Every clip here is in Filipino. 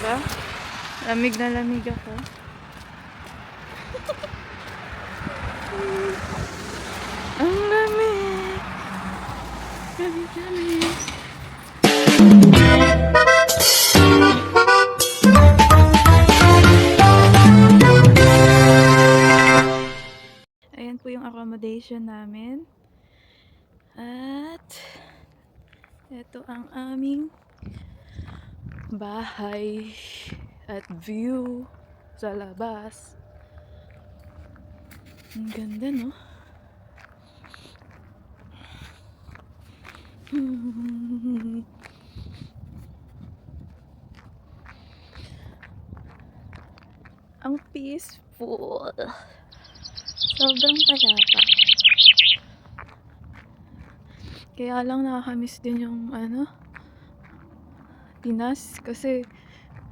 Diba? Lamig na lamig ako. Ang lamig. Lamig. Ayan po yung accommodation namin. At ito ang aming bahay at view sa labas. Ang ganda, no? Ang peaceful. Sobrang payapa. Kaya lang nakakamiss din yung Pinas kasi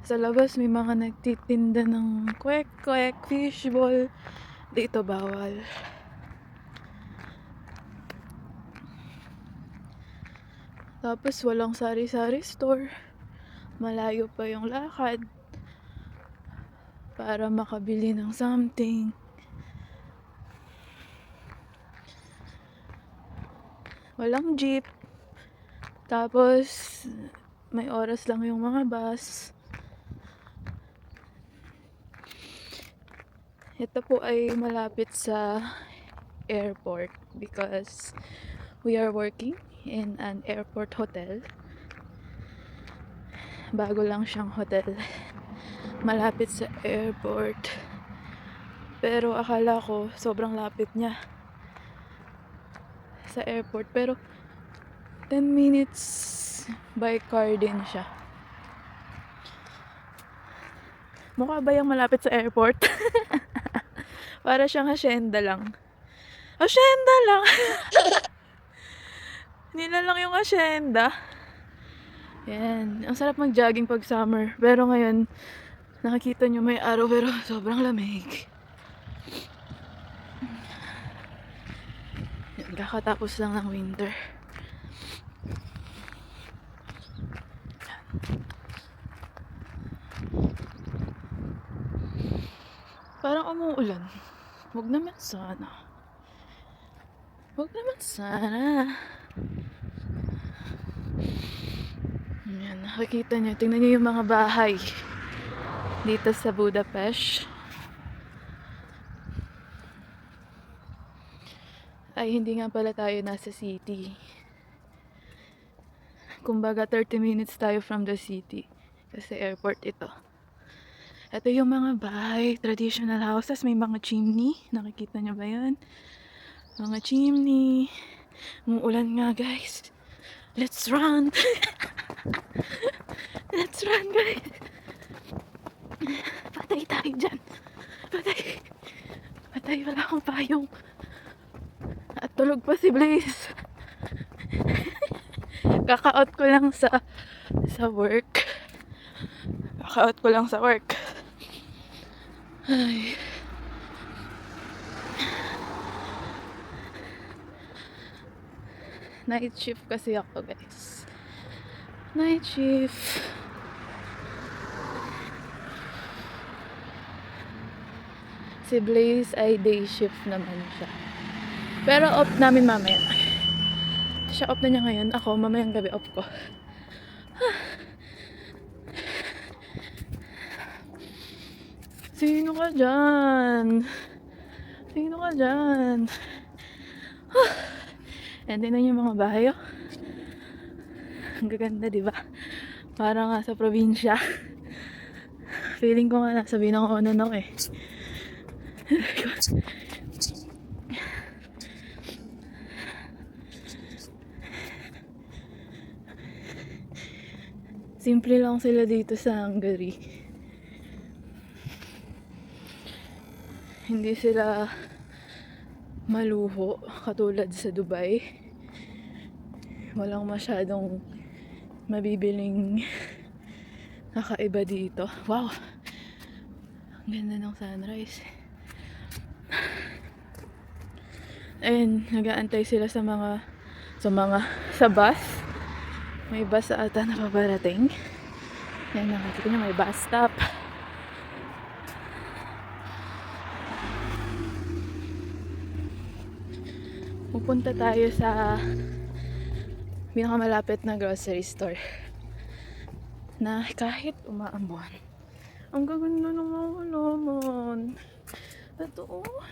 sa labas may mga nagtitinda ng kwek-kwek, fishball. Dito bawal. Tapos walang sari-sari store. Malayo pa yung lakad para makabili ng something. Walang jeep. Tapos may oras lang yung mga bus. Ito po ay malapit sa airport because we are working in an airport hotel. Bago lang siyang hotel. Malapit sa airport. Pero akala ko sobrang lapit niya sa airport. Pero 10 minutes by car din siya. Mukha ba yung malapit sa airport? Para siyang hacienda lang. Hacienda lang! Nila lang yung hacienda. Yan. Ang sarap mag-jogging pag summer. Pero ngayon, nakikita nyo may araw pero sobrang lamig. Yan, kakatapos lang ng winter. Parang umuulan. Huwag naman sana. Huwag naman sana. Yan, nakikita nyo. Tingnan nyo yung mga bahay dito sa Budapest. Ay, hindi nga pala tayo nasa city. Kumbaga, 30 minutes tayo from the city. Kasi airport ito. Ito yung mga bahay, traditional houses. May mga chimney. Nakikita nyo ba yun? Mga chimney. Umuulan nga, guys. Let's run! Let's run, guys! Patay tayo dyan. Patay. Patay, wala akong payong. At tulog pa si Blaze. Kaka-out ko lang sa work. Kaka-out ko lang sa work. Ay. Night shift kasi ako, guys. Night shift. Si Blaze ay day shift naman siya. Pero off namin mamaya. Siya off na niya ngayon. Ako, mamayang gabi off ko. Sino ka dyan? Sino ka dyan? And then yung mga bahay, oh. Ang gaganda, diba? Parang nga sa probinsya. Feeling ko nga nasa Binangonan ako eh. Simple lang sila dito sa Hungary. Hindi sila maluho katulad sa Dubai. Walang masyadong mabibiling nakaiba dito. Wow! Ang ganda ng sunrise. Ayun, nag-aantay sila sa bus. May bus ata na paparating. Yan, nakikita nyo may bus stop. Pupunta tayo sa pinakamalapit na grocery store na kahit umaambon, ang gaganda ng mga halaman. Ito, oh,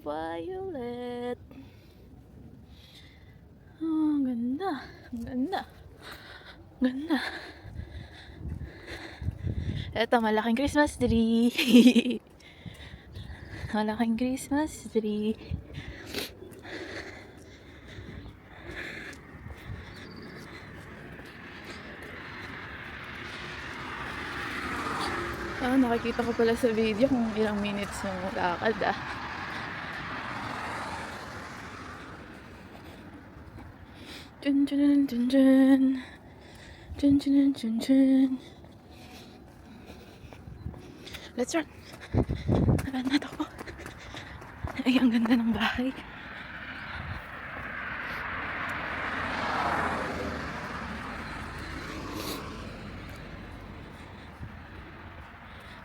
violet. Oh, ang ganda. Ang ganda. Ganda. Ito, malaking Christmas tree. Malaking Christmas tree. Nakikita ko pala sa video kung ilang minutes yung lakad Dun dun dun dun. Dun dun dun dun. Let's run. Run na to. Ay, ang ganda ng bahay.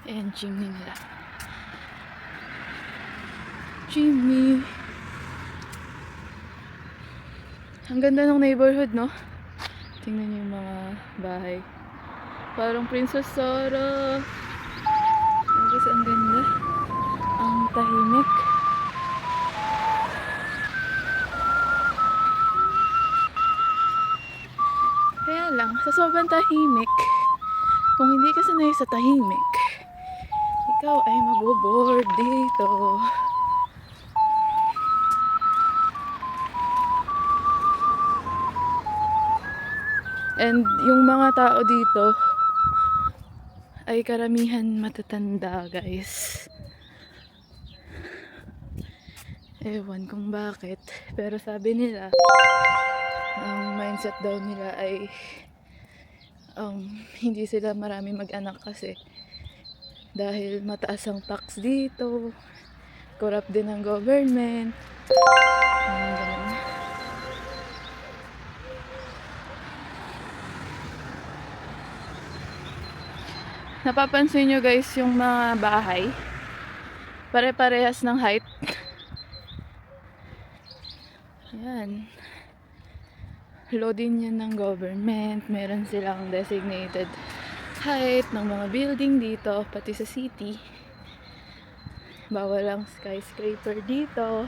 Ayan, chimney nila. Chimney. Ang ganda ng neighborhood, no? Tingnan niyo yung mga bahay. Parang Princess Sarah. Kasi ang ganda. Ang tahimik. Kaya lang, sa sobrang tahimik, kung hindi ka sanay sa tahimik, ikaw ay maboboard dito. And yung mga tao dito ay karamihan matatanda, guys. Ewan kung bakit, pero sabi nila ang mindset daw nila ay hindi sila marami mag-anak kasi dahil mataas ang tax dito, corrupt din ang government. Ganun. Napapansin nyo, guys, yung mga bahay pare-parehas ng height. Yan. Law din yan ng government. Meron silang designated height ng mga building dito, pati sa city. Bawal ang skyscraper dito.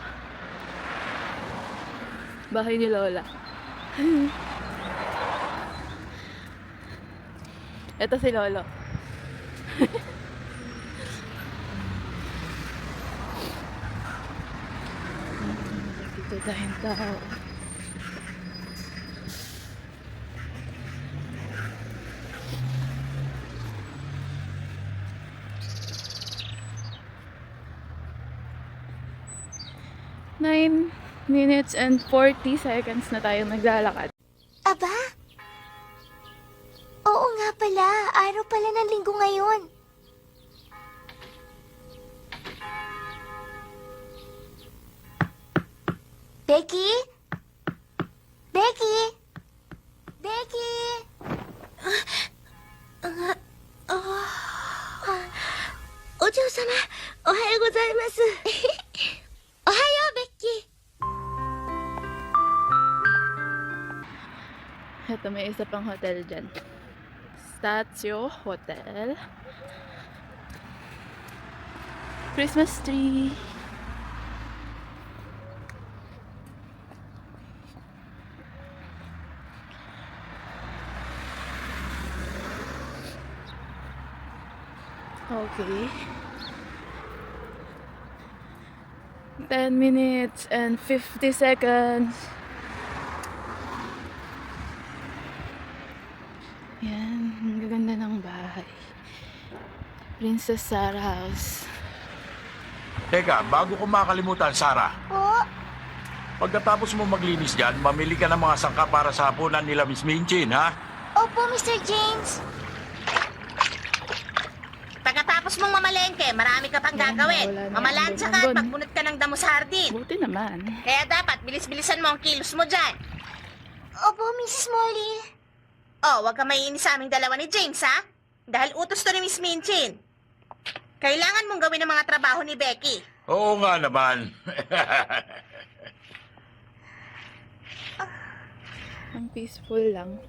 Bahay ni Lola. Ito si Lolo. Dito tayong tao. Nine minutes and 40 seconds na tayong naglalakad. Aba? Oo nga pala, araw pala ng linggo ngayon. Becky? Becky? Becky? Ojo-sama, ohayo gozaimasu. Ohayo, Becky. Ito, may isa pang hotel dyan. Statue Hotel. Christmas tree. Okay. 10 minutes and 50 seconds. Yan, ang gaganda ng bahay. Princess Sarah House. Teka, bago ko makalimutan, Sarah. Po? Pagkatapos mo maglinis dyan, mamili ka ng mga sangka para sa hapunan nila Miss Minchin, ha? Opo, Mr. James. Pagkatapos mong mamalengke, marami ka pang gagawin. wala na Mamalansya yung ka at ambon. magbunot ka ng damo sa hardin. Buti naman. Kaya dapat bilis-bilisan mo ang kilos mo dyan. Opo, Mrs. Molly. Oh, wag ka maiinis sa aming dalawa ni James, ha? Dahil utos to ni Miss Minchin. Kailangan mong gawin ang mga trabaho ni Becky. Oo nga naman. Ang peaceful lang.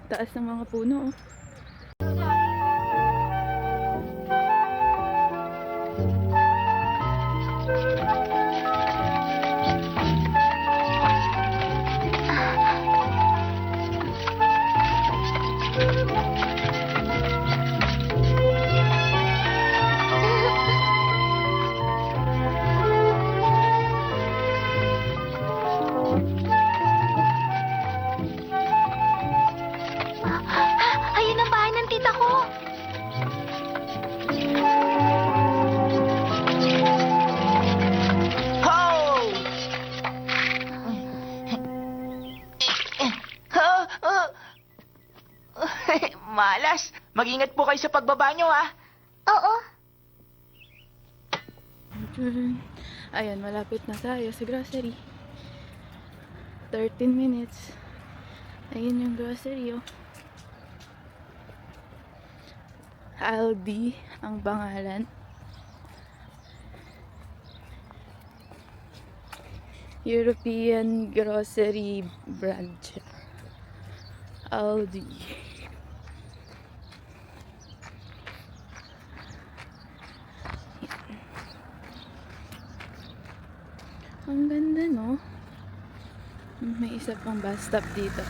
Taas ng mga puno, oh. Ayun ang bahay ng tita ko. Malas! Mag-ingat po kayo sa pagbaba nyo, ha? Oo. Ayan, malapit na tayo sa grocery. 13 minutes. Ayun yung grocery, oh. Aldi ang pangalan. European Grocery Branch. Aldi. Ang ganda, no? May isa pang bus stop dito.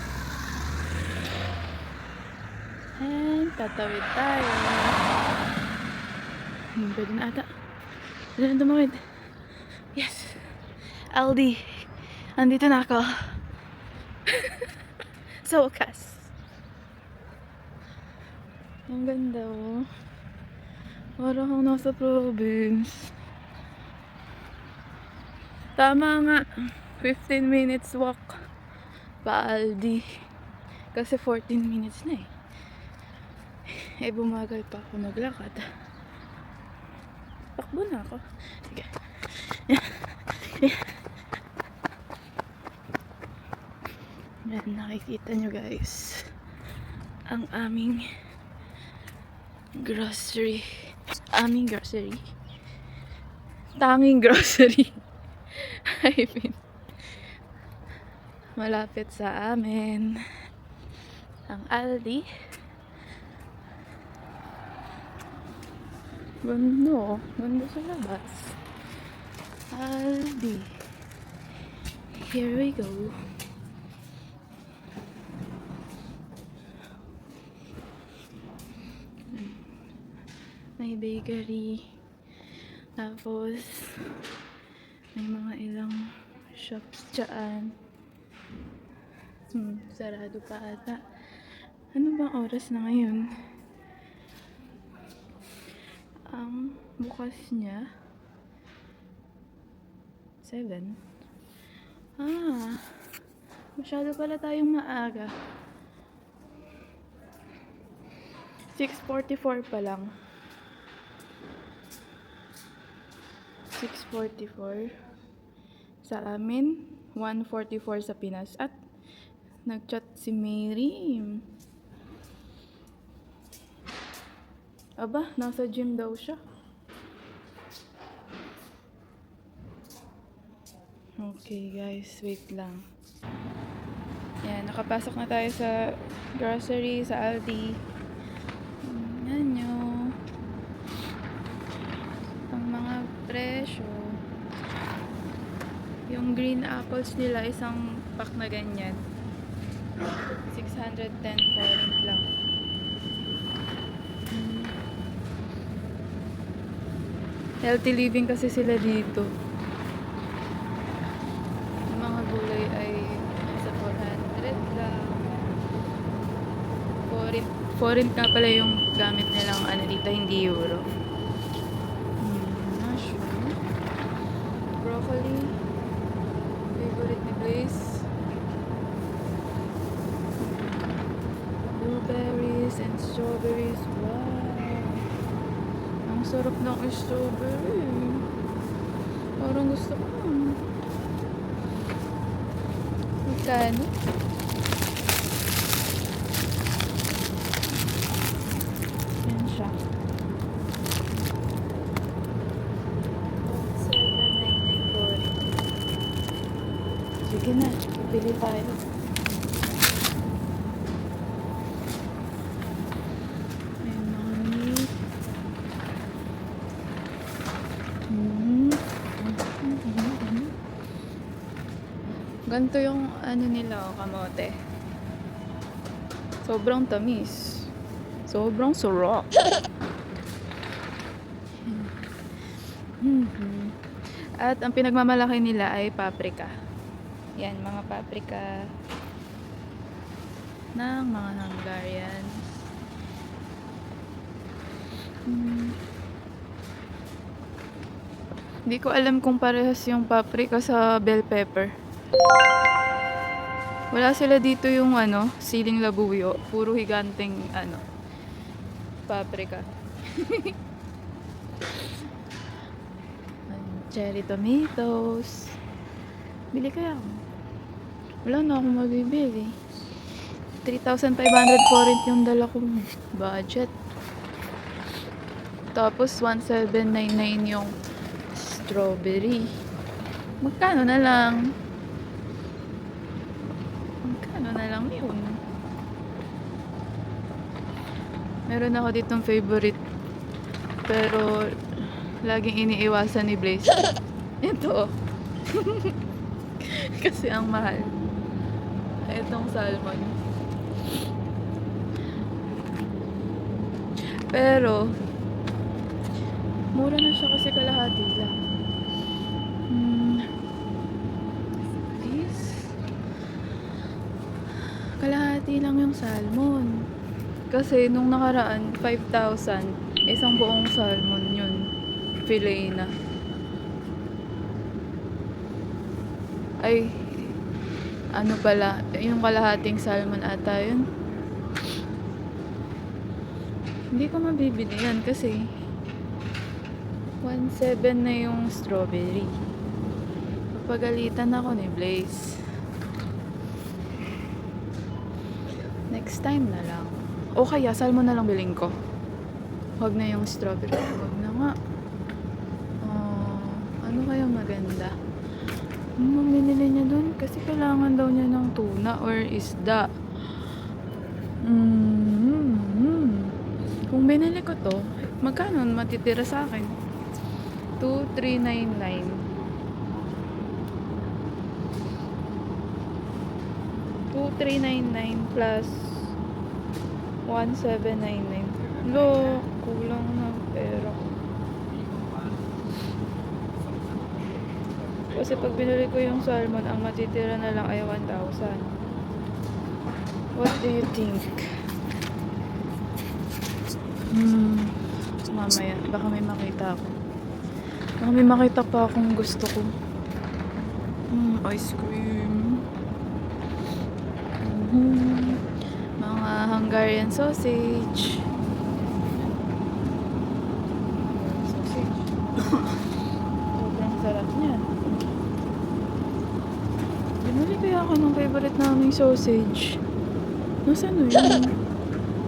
And tatawid tayo. Pwede na ata. Pwede na tumawid. Yes! Aldi. Andito na ako. Sa wakas. Ang ganda, oh. Parang akong nasa province. Tama nga. 15 minutes walk pa Aldi. Kasi 14 minutes na eh. Eh, bumagal pa ako maglakad. Takbo na ako. Sige. Yan, nakikita nyo guys. Ang aming grocery. Aming grocery. Tanging grocery. I mean, malapit sa amin ang Aldi. Ganda sa labas. Aldi. Here we go. May bakery. Tapos may mga ilang shops dyan. Sarado pa ata. Ano bang oras na ngayon? Ang bukas niya 7. Masyado pala tayong maaga. 6:44 pa lang. 6:44 sa amin, 1:44 sa Pinas. At nagchat si Mary. Aba, nasa gym daw siya. Okay guys, wait lang. Yan, nakapasok na tayo sa grocery, sa Aldi. Yan nyo. Ang mga presyo. Yung green apples nila, isang pack na ganyan. 610 forint lang. Healthy living kasi sila dito. Yung mga gulay ay nasa 400 lang. Forint nga pala yung gamit nilang ano dito, hindi euro. Mushroom. Broccoli. Favorite ni Blaze. Blueberries and strawberries. Wow. Ang sarap ng strawberry. Parang gusto ko. Magkano? tayo. May mga meat. Ganito yung ano nila, oh, kamote. Sobrang tamis. Sobrang sarap. At ang pinagmamalaki nila ay paprika. Yan, mga paprika ng mga Hungarian. Hindi ko alam kung parehas yung paprika sa bell pepper. Wala sila dito yung ano, siling labuyo. Puro higanteng ano, paprika. Cherry tomatoes. Bili kaya ako. Wala na akong mabibili. 3,500 foreign yung dala kong budget. Tapos 1,799 yung strawberry. Magkano na lang? Magkano na lang yun? Meron ako ditong favorite. Pero laging iniiwasan ni Blaze. Ito. Kasi ang mahal. Itong salmon. Pero mura na siya kasi kalahati lang. Please. Kalahati lang yung salmon. Kasi nung nakaraan 5,000, isang buong salmon yun. Filet na. Ay, ano pala, yung kalahating salmon ata yun. Hindi ko mabibili yan kasi 1,700 na yung strawberry. Papagalitan ako ni Blaze. Next time na lang. O kaya, salmon na lang bilhin ko. Huwag na yung strawberry. Huwag na nga. Ano kaya maganda? Binili niya dun kasi kailangan daw niya ng tuna or isda. Kung binili ko to, magkano matitira sa akin? 2,399. 2,399 plus 1,799. Lo, kulang na pera ko. Kasi pag binili ko yung salmon, ang matitira na lang ay 1,000. What do you think? Mamaya, baka may makita ako. Baka may makita pa akong gusto ko. Ice cream. Mga Hungarian sausage. Sobrang sarap niyan. Binili kaya ako ng favorite naming sausage. Nasaan yun?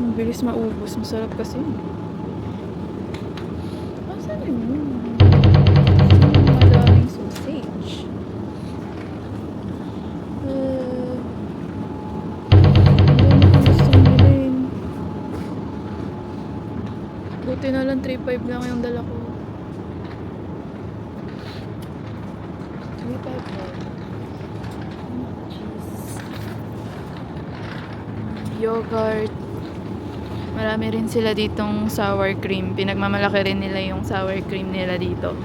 Mabilis maubos. Masarap kasi. Nasaan yun? Madaming sausage. Ano ko gustong bilhin? Buti na lang 3,500 lang yung dala ko. 3,500 lang. Yogurt. Marami rin sila ditong sour cream. Pinagmamalaki rin nila yung sour cream nila dito.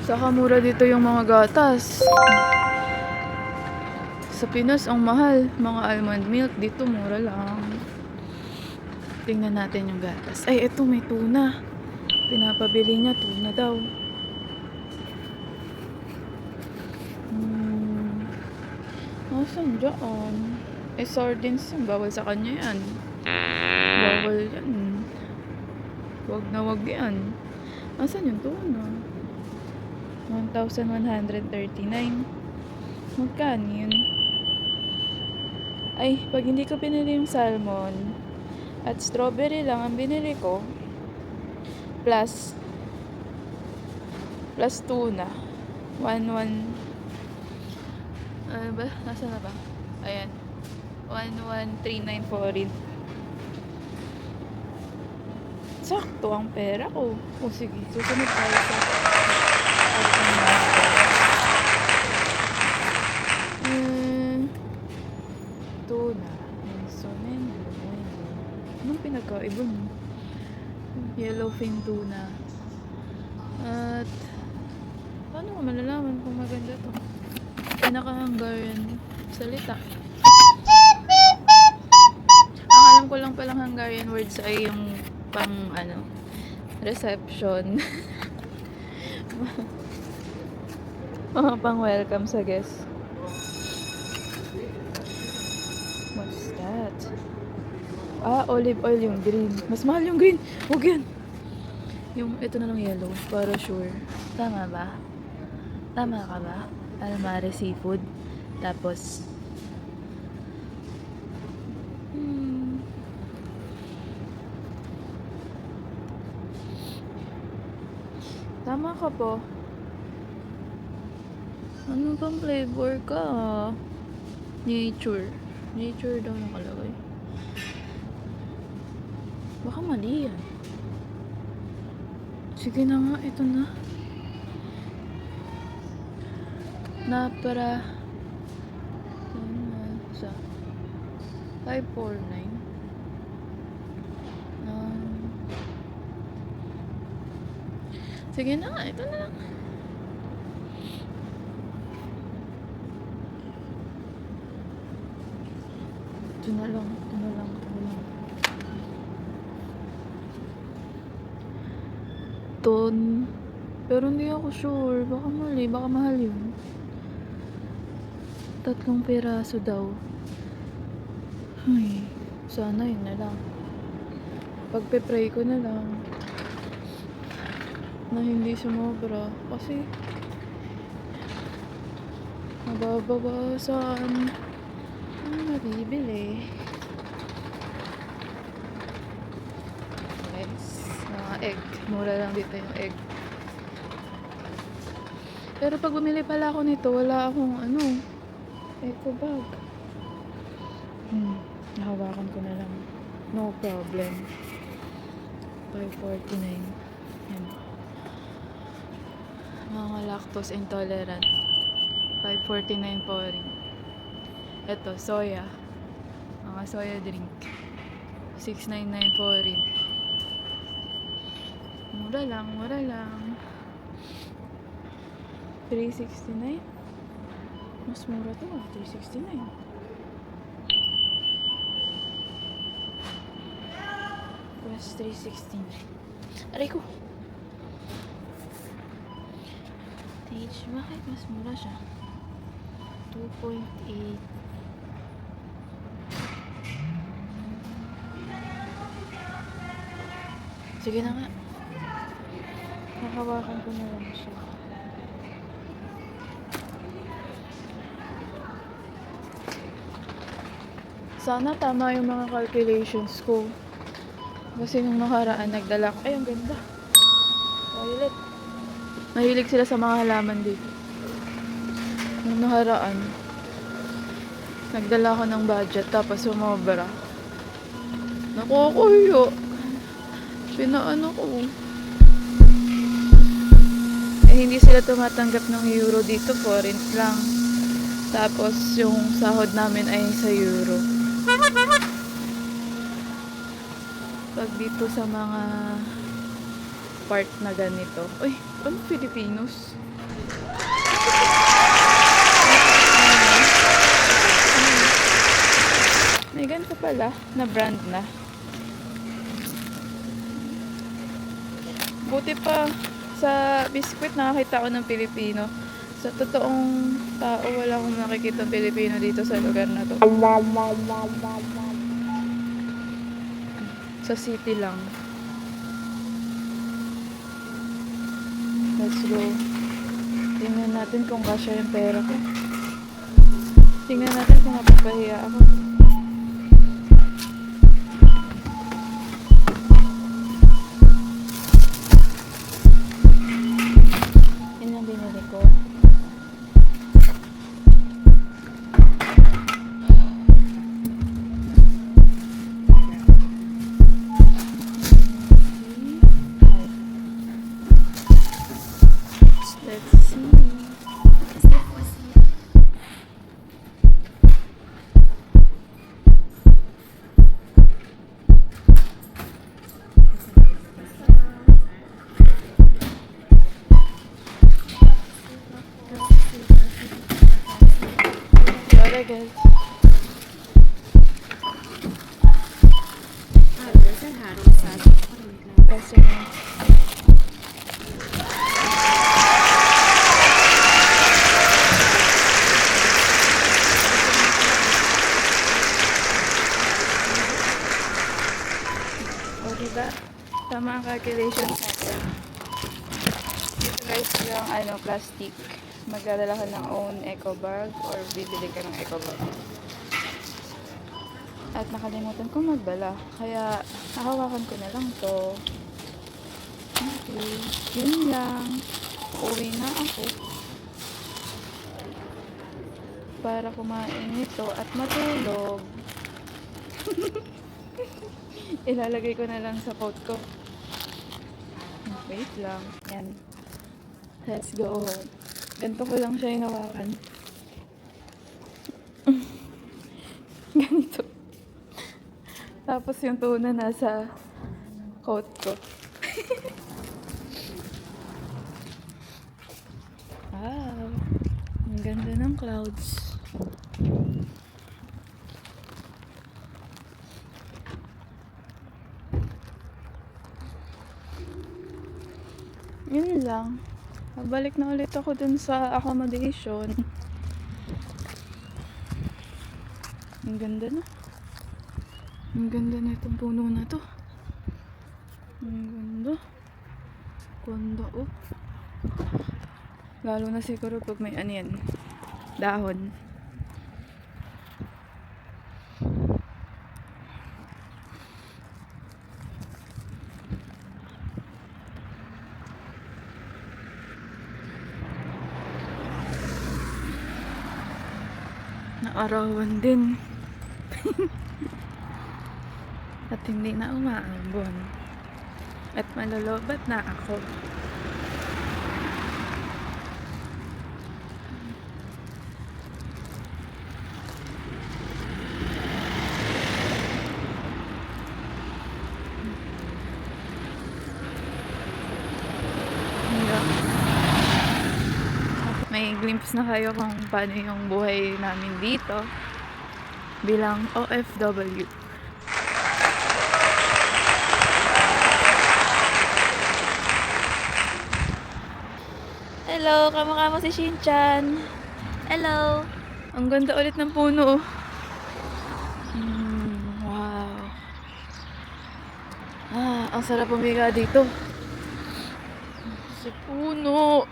Saka mura dito yung mga gatas. Sa Pinas ang mahal. Mga almond milk dito mura lang. Tingnan natin yung gatas. Ay, eto may tuna. Pinapabili niya, tuna daw. Nasaan dyan? Eh, sardines yun. Bawal sa kanya yan. Bawal yan. Wag na wag yan. Nasaan yung tuna? 1,139. Magkano yun? Ay, pag hindi ko pinili yung salmon, At strawberry lang ang binili ko. Plus tuna. 1,1. Ano ba? Nasaan na ba? Ayan. 11,394 rin. Sakto ang pera ko. O sige, susunod tayo sa tuna. Minsonen. Anong pinagkaiba mo? Yellowfin tuna. At paano ko malalaman kung maganda to? Pinaka-Hungarian salita. Ang alam ko lang palang Hungarian words ay yung pang reception. Mga pang welcome sa guest. What's that? Olive oil yung green. Mas mahal yung green. Huwag yan. Yung ito na lang yellow. Para sure. Tama ba? Tama ka ba? Almare seafood. Tapos tama ka po. Ano bang flavor ka? Nature. Nature daw nakalagay. Baka mali yan. Sige na nga, ito na. Napara. Sa 549. Sige na nga, ito na lang. Ito na lang. Ton. Pero hindi ako sure. Baka mali. Baka mahal yun. 3 piraso daw. Ay, sana yun na lang. Pagpe-pray ko na lang na hindi sumobra. Kasi mababawasan ang nabibili. Yes. Mga egg. Mura lang dito yung egg. Pero pag bumili pala ako nito, wala akong eco bag. Nahawakan ko na lang. No problem. 549. Yan. Mga lactose intolerant. 549 po rin. Ito, soya. Mga soya drink. 699 po rin. Mura lang. 369. Mas mura to, 369. Plus 369. Aray ko. Stage, bakit mas mura siya? 2.8. Sige na nga. Nakawakan ko na lang siya. Sana tama yung mga calculations ko. Kasi nung nakaraan, nagdala ko. Ay, ang ganda. Violet. Mahilig sila sa mga halaman dito. Nung nakaraan, nagdala ko ng budget, tapos sumobra. Nakukuyo. Pinaano ko. Hindi sila tumatanggap ng euro dito, foreign lang. Tapos yung sahod namin ay sa euro. Pag dito sa mga part na ganito. Uy, ano Filipinos? May ganito pala na brand na. Buti pa sa biskwit nakakita ko ng Pilipino. Sa totoong tao, wala akong nakikita ng Pilipino dito sa lugar na to. Sa city lang. Let's go. Tingnan natin kung kasya yung pera ko. Tingnan natin kung mapapahiya ako. ko. Let's see. Sorry guys. Kasi o diba? Tama ang calculation natin. Ito guys yung plastic. Magdadala ka ng own eco bag or bibili ka ng eco bag. At nakalimutan ko magdala. Kaya nahawakan ko na lang to. Okay. Yun lang. Uwi na ako. Para kumain nito at matulog. Ilalagay ko na lang sa coat ko. Wait lang. Yan. Let's go home. Ganito ko lang siya hinawakan. Ganito. Tapos yung tuna nasa coat ko. Wow. Ang ganda ng clouds. Yun lang. Magbalik na ulit ako dun sa accommodation. Ang ganda na. Ang ganda na itong puno na to. Ang ganda. Ganda oh. Lalo na siguro pag may yan. Dahon. Naarawan din. At hindi na umaambon. At malolobat na ako. May glimpse na kayo kung paano yung buhay namin dito bilang OFW. Hello, kamukha mo si Shinchan. Hello. Ang ganda ulit ng puno. Wow. Ang sarap pumiga dito. Sa puno.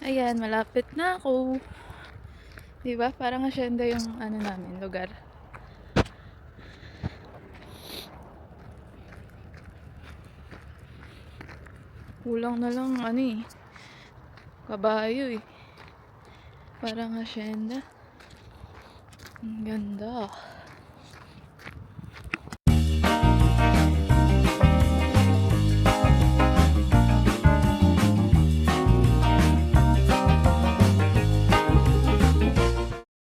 Ayan, malapit na ako. Diba? Parang asyenda yung namin, lugar. Kulang na lang, kabayo eh. Parang asyenda. Ang ganda.